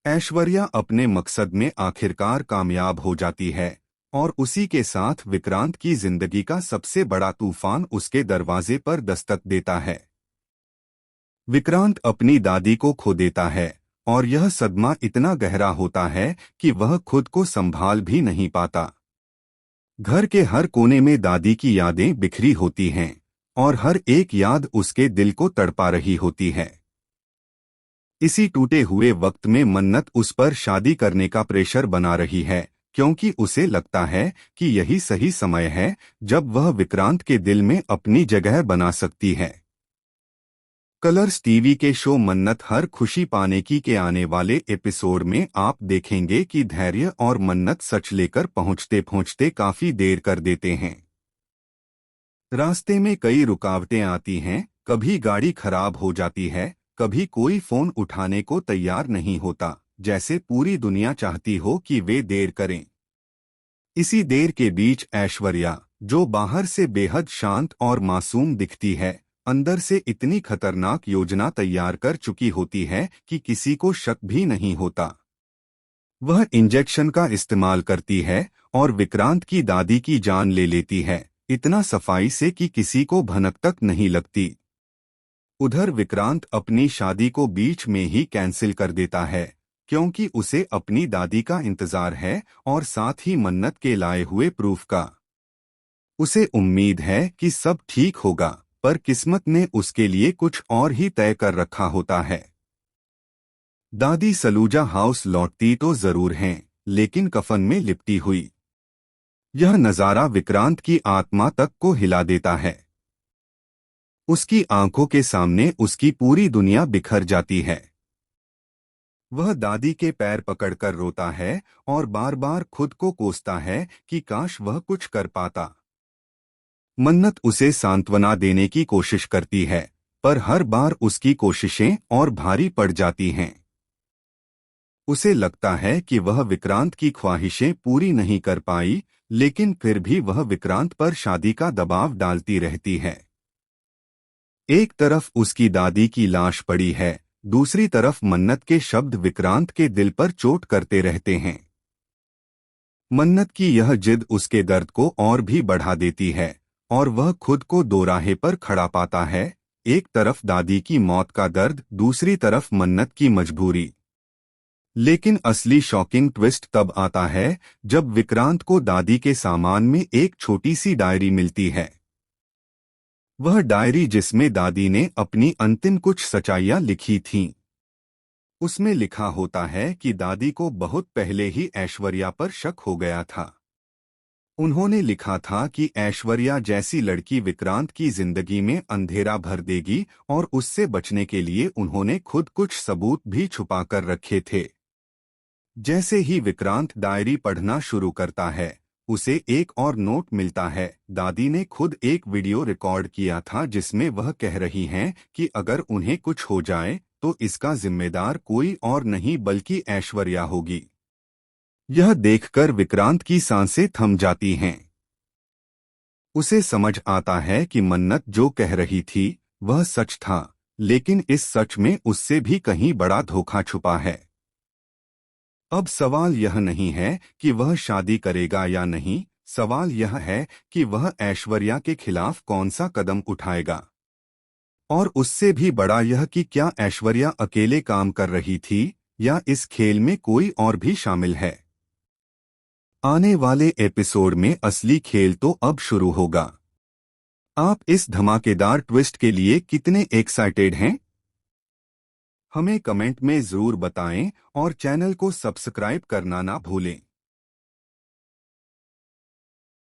ऐश्वर्या अपने मकसद में आखिरकार कामयाब हो जाती है और उसी के साथ विक्रांत की जिंदगी का सबसे बड़ा तूफान उसके दरवाजे पर दस्तक देता है। विक्रांत अपनी दादी को खो देता है और यह सदमा इतना गहरा होता है कि वह खुद को संभाल भी नहीं पाता। घर के हर कोने में दादी की यादें बिखरी होती हैं और हर एक याद उसके दिल को तड़पा रही होती है। इसी टूटे हुए वक्त में मन्नत उस पर शादी करने का प्रेशर बना रही है, क्योंकि उसे लगता है कि यही सही समय है जब वह विक्रांत के दिल में अपनी जगह बना सकती है। कलर्स टीवी के शो मन्नत हर खुशी पाने की के आने वाले एपिसोड में आप देखेंगे कि धैर्य और मन्नत सच लेकर पहुंचते पहुंचते काफी देर कर देते हैं। रास्ते में कई रुकावटें आती हैं, कभी गाड़ी खराब हो जाती है, कभी कोई फोन उठाने को तैयार नहीं होता, जैसे पूरी दुनिया चाहती हो कि वे देर करें। इसी देर के बीच ऐश्वर्या, जो बाहर से बेहद शांत और मासूम दिखती है, अंदर से इतनी खतरनाक योजना तैयार कर चुकी होती है कि किसी को शक भी नहीं होता। वह इंजेक्शन का इस्तेमाल करती है और विक्रांत की दादी की जान ले लेती है, इतना सफाई से कि किसी को भनक तक नहीं लगती। उधर विक्रांत अपनी शादी को बीच में ही कैंसिल कर देता है, क्योंकि उसे अपनी दादी का इंतजार है और साथ ही मन्नत के लाए हुए प्रूफ का। उसे उम्मीद है कि सब ठीक होगा, पर किस्मत ने उसके लिए कुछ और ही तय कर रखा होता है। दादी सलूजा हाउस लौटती तो जरूर हैं, लेकिन कफन में लिपटी हुई। यह नजारा विक्रांत की आत्मा तक को हिला देता है। उसकी आंखों के सामने उसकी पूरी दुनिया बिखर जाती है। वह दादी के पैर पकड़कर रोता है और बार बार खुद को कोसता है कि काश वह कुछ कर पाता। मन्नत उसे सांत्वना देने की कोशिश करती है, पर हर बार उसकी कोशिशें और भारी पड़ जाती हैं। उसे लगता है कि वह विक्रांत की ख्वाहिशें पूरी नहीं कर पाई, लेकिन फिर भी वह विक्रांत पर शादी का दबाव डालती रहती है। एक तरफ उसकी दादी की लाश पड़ी है, दूसरी तरफ मन्नत के शब्द विक्रांत के दिल पर चोट करते रहते हैं। मन्नत की यह जिद उसके दर्द को और भी बढ़ा देती है और वह खुद को दोराहे पर खड़ा पाता है, एक तरफ दादी की मौत का दर्द, दूसरी तरफ मन्नत की मजबूरी। लेकिन असली शॉकिंग ट्विस्ट तब आता है जब विक्रांत को दादी के सामान में एक छोटी सी डायरी मिलती है। वह डायरी जिसमें दादी ने अपनी अंतिम कुछ सच्चाइयां लिखी थीं। उसमें लिखा होता है कि दादी को बहुत पहले ही ऐश्वर्या पर शक हो गया था। उन्होंने लिखा था कि ऐश्वर्या जैसी लड़की विक्रांत की जिंदगी में अंधेरा भर देगी और उससे बचने के लिए उन्होंने खुद कुछ सबूत भी छुपा कर रखे थे। जैसे ही विक्रांत डायरी पढ़ना शुरू करता है, उसे एक और नोट मिलता है। दादी ने खुद एक वीडियो रिकॉर्ड किया था जिसमें वह कह रही हैं कि अगर उन्हें कुछ हो जाए तो इसका जिम्मेदार कोई और नहीं बल्कि ऐश्वर्या होगी। यह देखकर विक्रांत की सांसें थम जाती हैं। उसे समझ आता है कि मन्नत जो कह रही थी वह सच था, लेकिन इस सच में उससे भी कहीं बड़ा धोखा छुपा है। अब सवाल यह नहीं है कि वह शादी करेगा या नहीं, सवाल यह है कि वह ऐश्वर्या के खिलाफ कौन सा कदम उठाएगा। और उससे भी बड़ा यह कि क्या ऐश्वर्या अकेले काम कर रही थी या इस खेल में कोई और भी शामिल है। आने वाले एपिसोड में असली खेल तो अब शुरू होगा। आप इस धमाकेदार ट्विस्ट के लिए कितने एक्साइटेड हैं? हमें कमेंट में जरूर बताएं और चैनल को सब्सक्राइब करना ना भूलें।